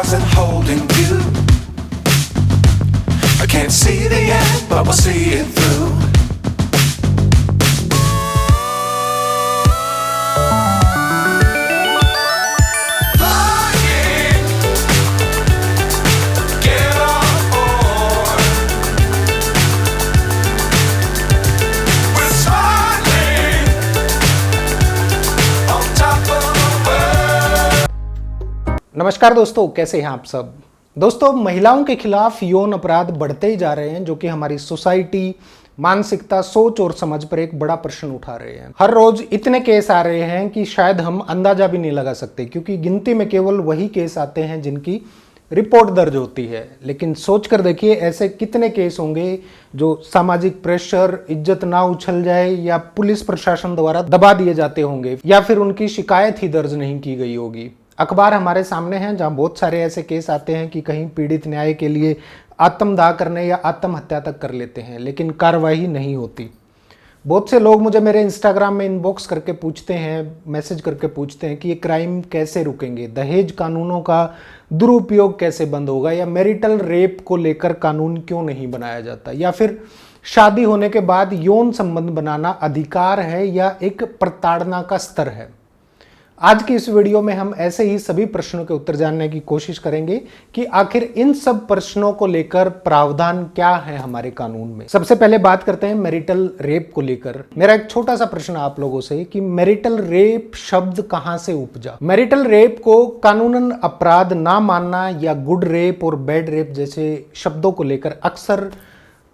wasn't holding you. I can't see the end, but we'll see it through. नमस्कार दोस्तों, कैसे हैं आप सब। दोस्तों, महिलाओं के खिलाफ यौन अपराध बढ़ते ही जा रहे हैं, जो कि हमारी सोसाइटी, मानसिकता, सोच और समझ पर एक बड़ा प्रश्न उठा रहे हैं। हर रोज इतने केस आ रहे हैं कि शायद हम अंदाजा भी नहीं लगा सकते, क्योंकि गिनती में केवल वही केस आते हैं जिनकी रिपोर्ट दर्ज होती है। लेकिन सोच कर देखिए, ऐसे कितने केस होंगे जो सामाजिक प्रेशर, इज्जत ना उछल जाए या पुलिस प्रशासन द्वारा दबा दिए जाते होंगे, या फिर उनकी शिकायत ही दर्ज नहीं की गई होगी। अखबार हमारे सामने हैं जहां बहुत सारे ऐसे केस आते हैं कि कहीं पीड़ित न्याय के लिए आत्मदाह करने या आत्महत्या तक कर लेते हैं, लेकिन कार्रवाई नहीं होती। बहुत से लोग मुझे मेरे इंस्टाग्राम में इनबॉक्स करके पूछते हैं, मैसेज करके पूछते हैं कि ये क्राइम कैसे रुकेंगे, दहेज कानूनों का दुरुपयोग कैसे बंद होगा, या मैरिटल रेप को लेकर कानून क्यों नहीं बनाया जाता, या फिर शादी होने के बाद यौन संबंध बनाना अधिकार है या एक प्रताड़ना का स्तर है। आज की इस वीडियो में हम ऐसे ही सभी प्रश्नों के उत्तर जानने की कोशिश करेंगे कि आखिर इन सब प्रश्नों को लेकर प्रावधान क्या है हमारे कानून में। सबसे पहले बात करते हैं मैरिटल रेप को लेकर। मेरा एक छोटा सा प्रश्न आप लोगों से कि मैरिटल रेप शब्द कहां से उपजा। मैरिटल रेप को कानूनन अपराध ना मानना या गुड रेप और बैड रेप जैसे शब्दों को लेकर अक्सर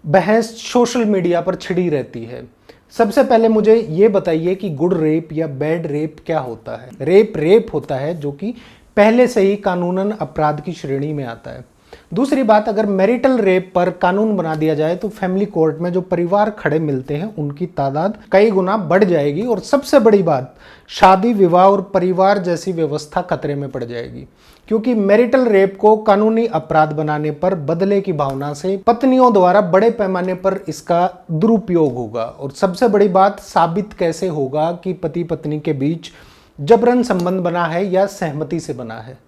बहस सोशल मीडिया पर छिड़ी रहती है। सबसे पहले मुझे ये बताइए कि गुड रेप या बैड रेप क्या होता है। रेप होता है जो कि पहले से ही कानूनन अपराध की श्रेणी में आता है। दूसरी बात, अगर मैरिटल रेप पर कानून बना दिया जाए तो फैमिली कोर्ट में जो परिवार खड़े मिलते हैं उनकी तादाद कई गुना बढ़ जाएगी, और सबसे बड़ी बात, शादी, विवाह और परिवार जैसी व्यवस्था खतरे में पड़ जाएगी, क्योंकि मैरिटल रेप को कानूनी अपराध बनाने पर बदले की भावना से पत्नियों द्वारा बड़े पैमाने पर इसका दुरुपयोग होगा। और सबसे बड़ी बात, साबित कैसे होगा कि पति पत्नी के बीच जबरन संबंध बना है या सहमति से बना है,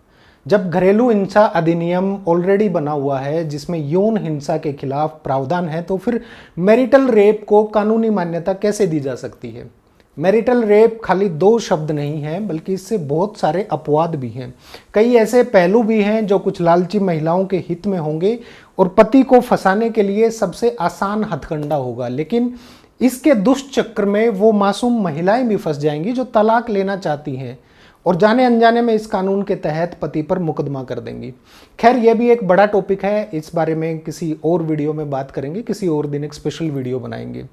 जब घरेलू हिंसा अधिनियम ऑलरेडी बना हुआ है जिसमें यौन हिंसा के खिलाफ प्रावधान है, तो फिर मैरिटल रेप को कानूनी मान्यता कैसे दी जा सकती है। मैरिटल रेप खाली दो शब्द नहीं है, बल्कि इससे बहुत सारे अपवाद भी हैं। कई ऐसे पहलू भी हैं जो कुछ लालची महिलाओं के हित में होंगे और पति को फंसाने के लिए सबसे आसान हथकंडा होगा, लेकिन इसके दुष्चक्र में वो मासूम महिलाएं भी फंस जाएंगी जो तलाक लेना चाहती हैं और जाने अनजाने में इस कानून के तहत पति पर मुकदमा कर देंगी। खैर, यह भी एक बड़ा टॉपिक है, इस बारे में किसी और वीडियो में बात करेंगे, किसी और दिन एक स्पेशल वीडियो बनाएंगे।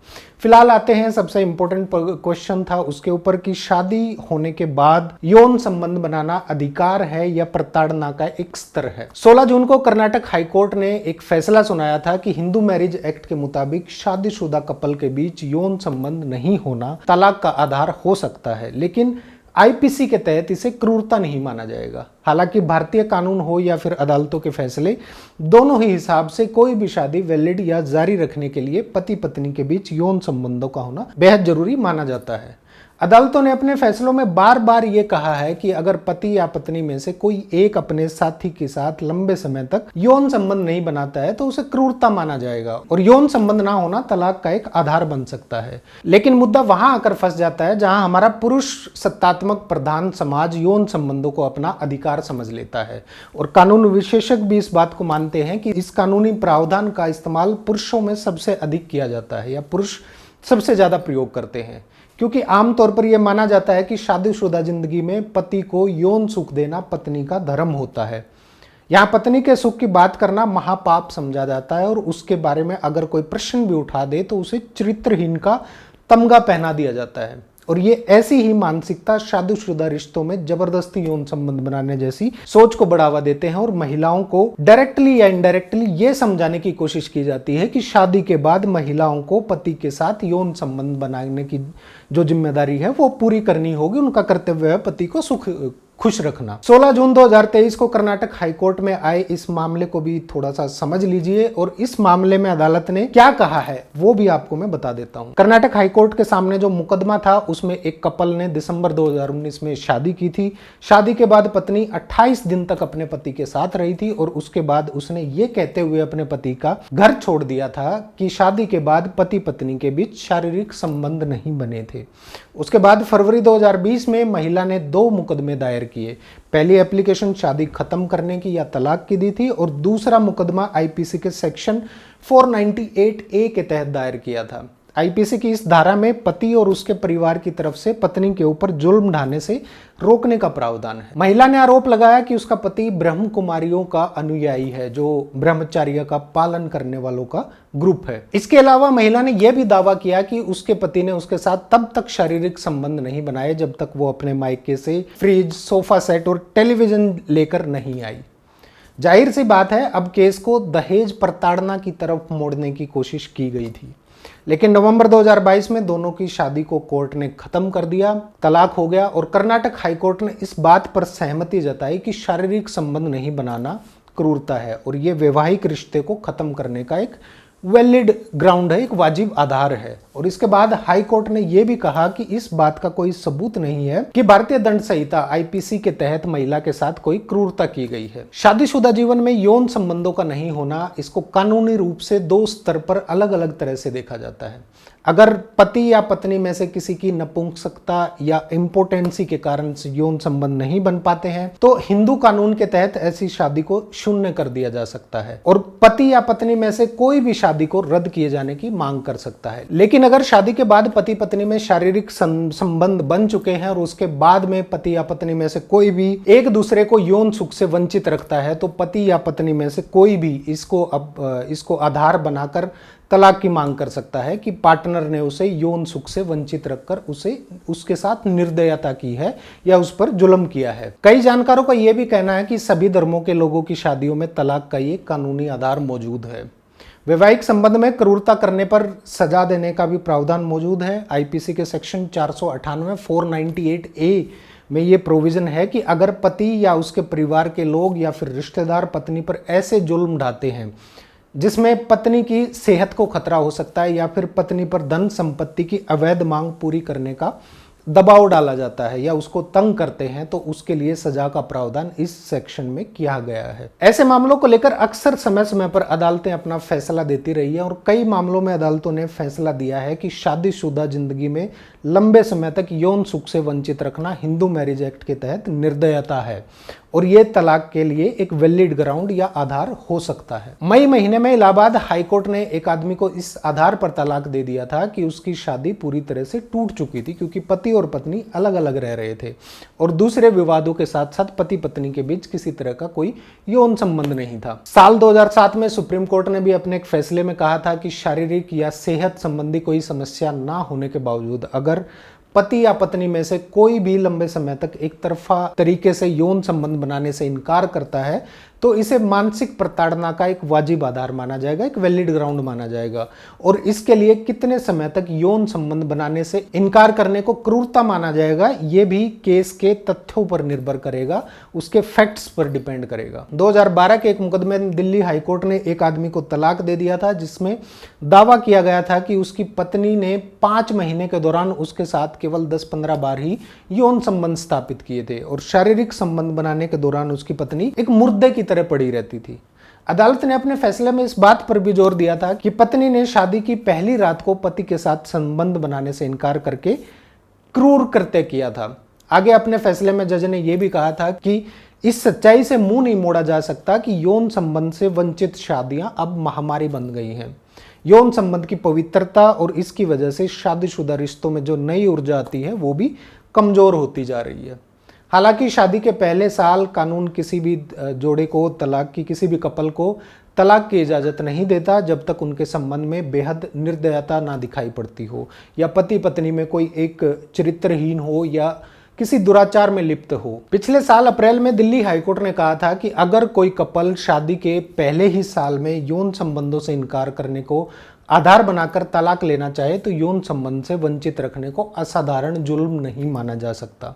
फिलहाल आते हैं, सबसे इंपॉर्टेंट क्वेश्चन था उसके ऊपर कि शादी होने के बाद यौन संबंध बनाना अधिकार है या प्रताड़ना का एक स्तर है। 16 जून को कर्नाटक हाईकोर्ट ने एक फैसला सुनाया था कि हिंदू मैरिज एक्ट के मुताबिक शादीशुदा कपल के बीच यौन संबंध नहीं होना तलाक का आधार हो सकता है, लेकिन आईपीसी के तहत इसे क्रूरता नहीं माना जाएगा। हालांकि भारतीय कानून हो या फिर अदालतों के फैसले, दोनों ही हिसाब से कोई भी शादी वैलिड या जारी रखने के लिए पति पत्नी के बीच यौन संबंधों का होना बेहद जरूरी माना जाता है। अदालतों ने अपने फैसलों में बार बार ये कहा है कि अगर पति या पत्नी में से कोई एक अपने साथी के साथ लंबे समय तक यौन संबंध नहीं बनाता है तो उसे क्रूरता माना जाएगा, और यौन संबंध ना होना तलाक का एक आधार बन सकता है। लेकिन मुद्दा वहां आकर फंस जाता है जहां हमारा पुरुष सत्तात्मक प्रधान समाज यौन संबंधों को अपना अधिकार समझ लेता है, और कानून विशेषज्ञ भी इस बात को मानते हैं कि इस कानूनी प्रावधान का इस्तेमाल पुरुषों में सबसे अधिक किया जाता है, या पुरुष सबसे ज्यादा प्रयोग करते हैं, क्योंकि आमतौर पर यह माना जाता है कि शादीशुदा जिंदगी में पति को यौन सुख देना पत्नी का धर्म होता है। यहाँ पत्नी के सुख की बात करना महापाप समझा जाता है, और उसके बारे में अगर कोई प्रश्न भी उठा दे तो उसे चरित्रहीन का तमगा पहना दिया जाता है। और ये ऐसी ही मानसिकता शादीशुदा रिश्तों में जबरदस्ती यौन संबंध बनाने जैसी सोच को बढ़ावा देते हैं, और महिलाओं को डायरेक्टली या इनडायरेक्टली ये समझाने की कोशिश की जाती है कि शादी के बाद महिलाओं को पति के साथ यौन संबंध बनाने की जो जिम्मेदारी है वो पूरी करनी होगी, उनका कर्तव्य है पति को सुख खुश रखना। 16 जून 2023 को कर्नाटक हाईकोर्ट में आए इस मामले को भी थोड़ा सा समझ लीजिए और इस मामले में अदालत ने क्या कहा है वो भी आपको मैं बता देता हूं। कर्नाटक हाईकोर्ट के सामने जो मुकदमा था उसमें एक कपल ने दिसंबर 2019 में शादी की थी। शादी के बाद पत्नी 28 दिन तक अपने पति के साथ रही थी और उसके बाद उसने ये कहते हुए अपने पति का घर छोड़ दिया था कि शादी के बाद पति पत्नी के बीच शारीरिक संबंध नहीं बने थे। उसके बाद फरवरी 2020 में महिला ने 2 मुकदमे दायर किए। पहली एप्लीकेशन शादी खत्म करने की या तलाक की दी थी और दूसरा मुकदमा आईपीसी के सेक्शन 498A के तहत दायर किया था। आईपीसी की इस धारा में पति और उसके परिवार की तरफ से पत्नी के ऊपर जुल्म ढाने से रोकने का प्रावधान है। महिला ने आरोप लगाया कि उसका पति ब्रह्म कुमारियों का अनुयायी है, जो ब्रह्मचर्य का पालन करने वालों का ग्रुप है। इसके अलावा महिला ने यह भी दावा किया कि उसके पति ने उसके साथ तब तक शारीरिक संबंध नहीं बनाए जब तक वो अपने मायके से फ्रिज, सोफा सेट और टेलीविजन लेकर नहीं आई। जाहिर सी बात है, अब केस को दहेज प्रताड़ना की तरफ मोड़ने की कोशिश की गई थी, लेकिन नवंबर 2022 में दोनों की शादी को कोर्ट ने खत्म कर दिया, तलाक हो गया और कर्नाटक हाईकोर्ट ने इस बात पर सहमति जताई कि शारीरिक संबंध नहीं बनाना क्रूरता है और ये वैवाहिक रिश्ते को खत्म करने का एक वैलिड ग्राउंड है, एक वाजिब आधार है। और इसके बाद हाई कोर्ट ने यह भी कहा कि इस बात का कोई सबूत नहीं है कि भारतीय दंड संहिता आईपीसी के तहत महिला के साथ कोई क्रूरता की गई है। शादीशुदा जीवन में यौन संबंधों का नहीं होना, इसको कानूनी रूप से 2 स्तर पर अलग अलग तरह से देखा जाता है। अगर पति या पत्नी में से किसी की नपुंसकता या इम्पोर्टेंसी के कारण से यौन संबंध नहीं बन पाते हैं तो हिंदू कानून के तहत ऐसी शादी को शून्य कर दिया जा सकता है और पति या पत्नी में से कोई भी शादी को रद्द किए जाने की मांग कर सकता है। लेकिन अगर शादी के बाद पति पत्नी में शारीरिक संबंध बन चुके हैं और उसके बाद में पति या पत्नी में से कोई भी एक दूसरे को यौन सुख से वंचित रखता है तो पति या पत्नी में से कोई भी इसको आधार बनाकर तलाक की मांग कर सकता है कि पार्टनर ने उसे यौन सुख से वंचित रखकर उसके साथ निर्दयता की है या उस पर जुल्म किया है। कई जानकारों का यह भी कहना है कि सभी धर्मों के लोगों की शादियों में तलाक का ये कानूनी आधार मौजूद है। वैवाहिक संबंध में क्रूरता करने पर सजा देने का भी प्रावधान मौजूद है। आईपीसी के सेक्शन 498 498A में ये प्रोविजन है कि अगर पति या उसके परिवार के लोग या फिर रिश्तेदार पत्नी पर ऐसे जुल्म ढाते हैं जिसमें पत्नी की सेहत को खतरा हो सकता है या फिर पत्नी पर धन संपत्ति की अवैध मांग पूरी करने का दबाव डाला जाता है या उसको तंग करते हैं तो उसके लिए सजा का प्रावधान इस सेक्शन में किया गया है। ऐसे मामलों को लेकर अक्सर समय समय पर अदालतें अपना फैसला देती रही है और कई मामलों में अदालतों ने फैसला दिया है कि शादीशुदा जिंदगी में लंबे समय तक यौन सुख से वंचित रखना हिंदू मैरिज एक्ट के तहत निर्दयता है और ये तलाक के लिए एक वैलिड ग्राउंड या आधार हो सकता है। मई महीने में इलाहाबाद हाईकोर्ट ने एक आदमी को इस आधार पर तलाक दे दिया था कि उसकी शादी पूरी तरह से टूट चुकी थी क्योंकि पति और पत्नी अलग अलग रह रहे थे और दूसरे विवादों के साथ साथ पति पत्नी के बीच किसी तरह का कोई यौन संबंध नहीं था। साल 2007 में सुप्रीम कोर्ट ने भी अपने एक फैसले में कहा था कि शारीरिक या सेहत संबंधी कोई समस्या ना होने के बावजूद अगर पति या पत्नी में से कोई भी लंबे समय तक एक तरफा तरीके से यौन संबंध बनाने से इनकार करता है तो इसे मानसिक प्रताड़ना का एक वाजिब आधार माना जाएगा, एक वैलिड ग्राउंड माना जाएगा और इसके लिए कितने समय तक यौन संबंध बनाने से इनकार करने को क्रूरता माना जाएगा ये भी केस के तथ्यों पर निर्भर करेगा, उसके फैक्ट्स पर डिपेंड करेगा। 2012 के एक मुकदमे में दिल्ली हाईकोर्ट ने एक आदमी को तलाक दे दिया था जिसमें दावा किया गया था कि उसकी पत्नी ने 5 महीने के दौरान उसके साथ केवल 10-15 बार ही यौन संबंध स्थापित किए थे और शारीरिक संबंध बनाने के दौरान उसकी पत्नी एक मुर्दे की तरह पड़ी रहती थी। अदालत ने अपने फैसले में इस बात पर भी जोर दिया था कि पत्नी ने शादी की पहली रात को पति के साथ संबंध बनाने से इनकार करके क्रूर कृत्य किया था। आगे अपने फैसले में जज ने यह भी कहा था कि इस सच्चाई से मुंह नहीं मोड़ा जा सकता कि यौन संबंध से वंचित शादियां अब महामारी बन गई हैं। यौन संबंध की पवित्रता और इसकी वजह से शादीशुदा रिश्तों में जो नई ऊर्जा आती है वो भी कमजोर होती जा रही है। हालांकि शादी के पहले साल कानून किसी भी जोड़े को तलाक की किसी भी कपल को तलाक की इजाज़त नहीं देता जब तक उनके संबंध में बेहद निर्दयता ना दिखाई पड़ती हो या पति पत्नी में कोई एक चरित्रहीन हो या किसी दुराचार में लिप्त हो। पिछले साल अप्रैल में दिल्ली हाईकोर्ट ने कहा था कि अगर कोई कपल शादी के पहले ही साल में यौन संबंधों से इनकार करने को आधार बनाकर तलाक लेना चाहे तो यौन संबंध से वंचित रखने को असाधारण जुल्म नहीं माना जा सकता।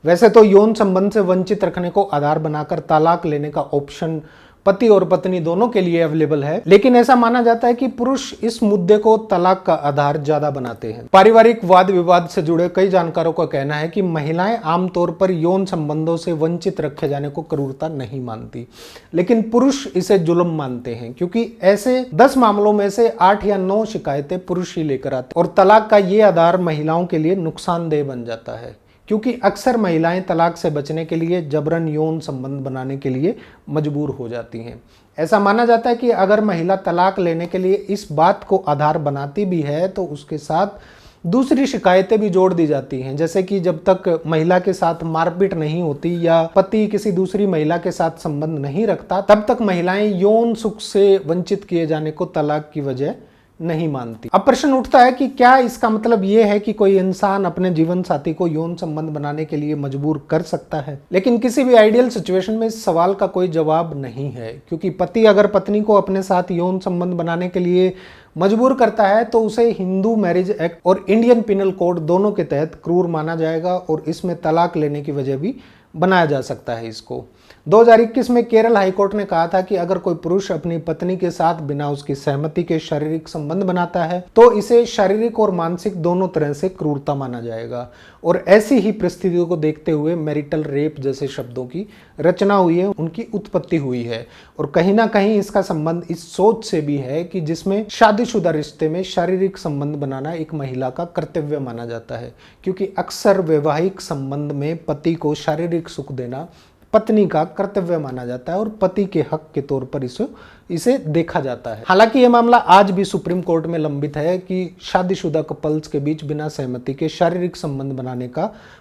वैसे तो यौन संबंध से वंचित रखने को आधार बनाकर तलाक लेने का ऑप्शन पति और पत्नी दोनों के लिए अवेलेबल है, लेकिन ऐसा माना जाता है कि पुरुष इस मुद्दे को तलाक का आधार ज्यादा बनाते हैं। पारिवारिक वाद विवाद से जुड़े कई जानकारों का कहना है कि महिलाएं आमतौर पर यौन संबंधों से वंचित रखे जाने को क्रूरता नहीं मानती, लेकिन पुरुष इसे जुल्म मानते हैं, क्योंकि ऐसे 10 मामलों में से 8 या 9 शिकायतें पुरुष ही लेकर आते और तलाक का ये आधार महिलाओं के लिए नुकसानदेह बन जाता है, क्योंकि अक्सर महिलाएं तलाक से बचने के लिए जबरन यौन संबंध बनाने के लिए मजबूर हो जाती हैं। ऐसा माना जाता है कि अगर महिला तलाक लेने के लिए इस बात को आधार बनाती भी है तो उसके साथ दूसरी शिकायतें भी जोड़ दी जाती हैं, जैसे कि जब तक महिला के साथ मारपीट नहीं होती या पति किसी दूसरी महिला के साथ संबंध नहीं रखता तब तक महिलाएं यौन सुख से वंचित किए जाने को तलाक की वजह नहीं मानती। अब प्रश्न उठता है कि क्या इसका मतलब यह है कि कोई इंसान अपने जीवन साथी को यौन संबंध बनाने के लिए मजबूर कर सकता है? लेकिन किसी भी आइडियल सिचुएशन में इस सवाल का कोई जवाब नहीं है, क्योंकि पति अगर पत्नी को अपने साथ यौन संबंध बनाने के लिए मजबूर करता है तो उसे हिंदू मैरिज एक्ट और इंडियन पिनल कोड दोनों के तहत क्रूर माना जाएगा और इसमें तलाक लेने की वजह भी बनाया जा सकता है इसको। 2021 में केरल हाईकोर्ट ने कहा था कि अगर कोई पुरुष अपनी पत्नी के साथ बिना उसकी सहमति के शारीरिक संबंध बनाता है तो इसे शारीरिक और मानसिक दोनों तरह से क्रूरता माना जाएगा, और ऐसी ही परिस्थितियों को देखते हुए मैरिटल रेप जैसे शब्दों की रचना हुई है, उनकी उत्पत्ति हुई है। और कहीं ना कहीं इसका संबंध इस सोच से भी है कि जिसमें शादीशुदा रिश्ते में शारीरिक संबंध बनाना एक महिला का कर्तव्य माना जाता है, क्योंकि अक्सर वैवाहिक संबंध में पति को शारीरिक सुख देना पत्नी का कर्तव्य माना जाता है और पति के हक के तौर पर इसे देखा जाता है। हालांकि यह मामला आज भी सुप्रीम कोर्ट में लंबित है कि शादीशुदा कपल्स के बीच बिना सहमति के शारीरिक संबंध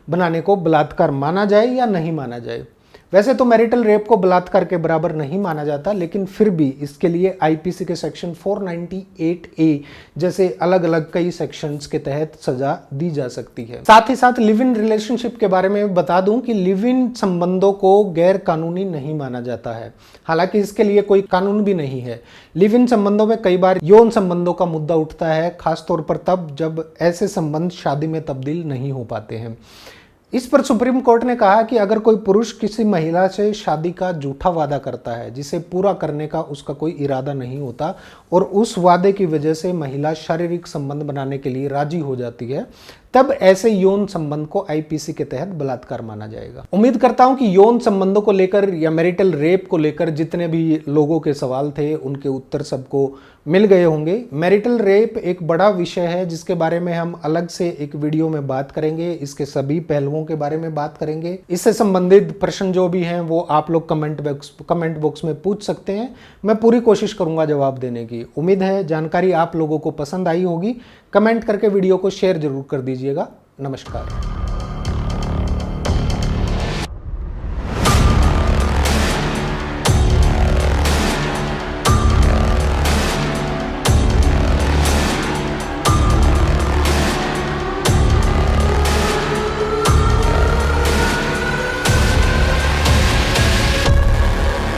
बनाने को बलात्कार माना जाए या नहीं माना जाए। वैसे तो मैरिटल रेप को बलात्कार के बराबर नहीं माना जाता, लेकिन फिर भी इसके लिए आईपीसी के सेक्शन 498A जैसे अलग अलग कई सेक्शंस के तहत सजा दी जा सकती है। साथ ही साथ लिव इन रिलेशनशिप के बारे में बता दूं कि लिव इन संबंधों को गैर कानूनी नहीं माना जाता है, हालांकि इसके लिए कोई कानून भी नहीं है। लिव इन संबंधों में कई बार यौन संबंधों का मुद्दा उठता है, खासतौर पर तब जब ऐसे संबंध शादी में तब्दील नहीं हो पाते हैं। इस पर सुप्रीम कोर्ट ने कहा कि अगर कोई पुरुष किसी महिला से शादी का झूठा वादा करता है जिसे पूरा करने का उसका कोई इरादा नहीं होता और उस वादे की वजह से महिला शारीरिक संबंध बनाने के लिए राजी हो जाती है, तब ऐसे यौन संबंध को आईपीसी के तहत बलात्कार माना जाएगा। उम्मीद करता हूं कि यौन संबंधों को लेकर या मैरिटल रेप को लेकर जितने भी लोगों के सवाल थे उनके उत्तर सबको मिल गए होंगे। मैरिटल रेप एक बड़ा विषय है जिसके बारे में हम अलग से एक वीडियो में बात करेंगे, इसके सभी पहलुओं के बारे में बात करेंगे। इससे संबंधित प्रश्न जो भी हैं वो आप लोग कमेंट बॉक्स में पूछ सकते हैं, मैं पूरी कोशिश करूंगा जवाब देने की। उम्मीद है जानकारी आप लोगों को पसंद आई होगी। कमेंट करके वीडियो को शेयर जरूर कर दीजिएगा। नमस्कार।